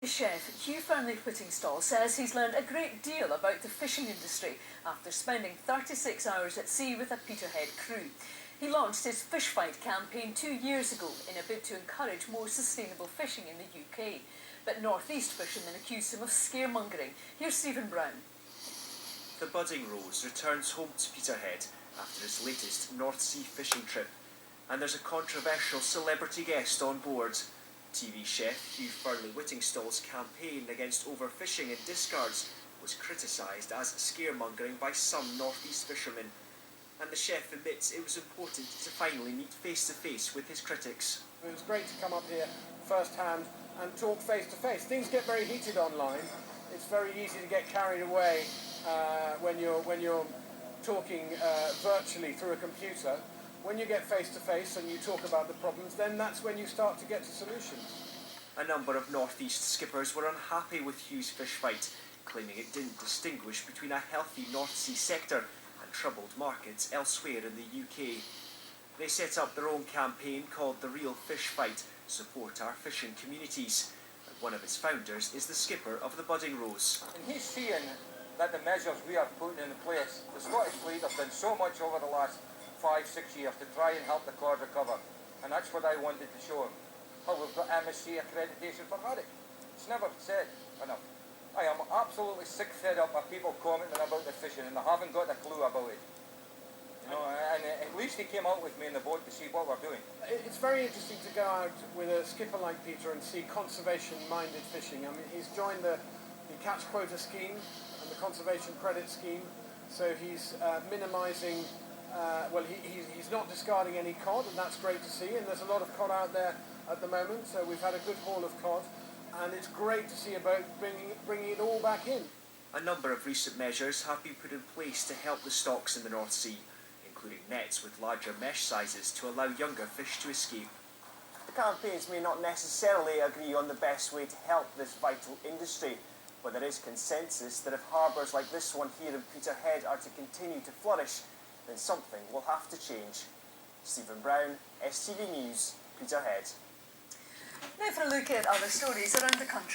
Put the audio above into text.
Chef Hugh Fearnley-Whittingstall says he's learned a great deal about the fishing industry after spending 36 hours at sea with a Peterhead crew. He launched his Fish Fight campaign 2 years ago in a bid to encourage more sustainable fishing in the UK. But North East fishermen accused him of scaremongering. Here's Stephen Brown. The budding Rose returns home to Peterhead after his latest North Sea fishing trip. And there's a controversial celebrity guest on board. TV chef Hugh Fearnley-Whittingstall's campaign against overfishing and discards was criticised as scaremongering by some North East fishermen. And the chef admits it was important to finally meet face to face with his critics. It was great to come up here firsthand and talk face to face. Things get very heated online. It's very easy to get carried away when you're talking virtually through a computer. When you get face to face and you talk about the problems, then that's when you start to get to solutions. A number of North East skippers were unhappy with Hugh's fish fight, claiming it didn't distinguish between a healthy North Sea sector and troubled markets elsewhere in the UK. They set up their own campaign called the Realfshfight, Support Our Fishing Communities, and one of its founders is the skipper of the Budding Rose. And he's seeing that the measures we are putting in place, the Scottish fleet have done so much over the last 5-6 years to try and help the cod recover, and that's what I wanted to show him. How we've got MSC accreditation for haddock. It's never said enough. I am absolutely sick fed up of people commenting about the fishing and they haven't got a clue about it. You know, and at least he came out with me in the boat to see what we're doing. It's very interesting to go out with a skipper like Peter and see conservation-minded fishing. I mean, he's joined the catch quota scheme and the conservation credit scheme, so he's minimising. He's not discarding any cod, and that's great to see. And there's a lot of cod out there at the moment, so we've had a good haul of cod, and it's great to see a boat bringing it all back in. A number of recent measures have been put in place to help the stocks in the North Sea, including nets with larger mesh sizes to allow younger fish to escape. The campaigns may not necessarily agree on the best way to help this vital industry, but there is consensus that if harbours like this one here in Peterhead are to continue to flourish, then something will have to change. Stephen Brown, STV News, Peterhead. Now for a look at other stories around the country.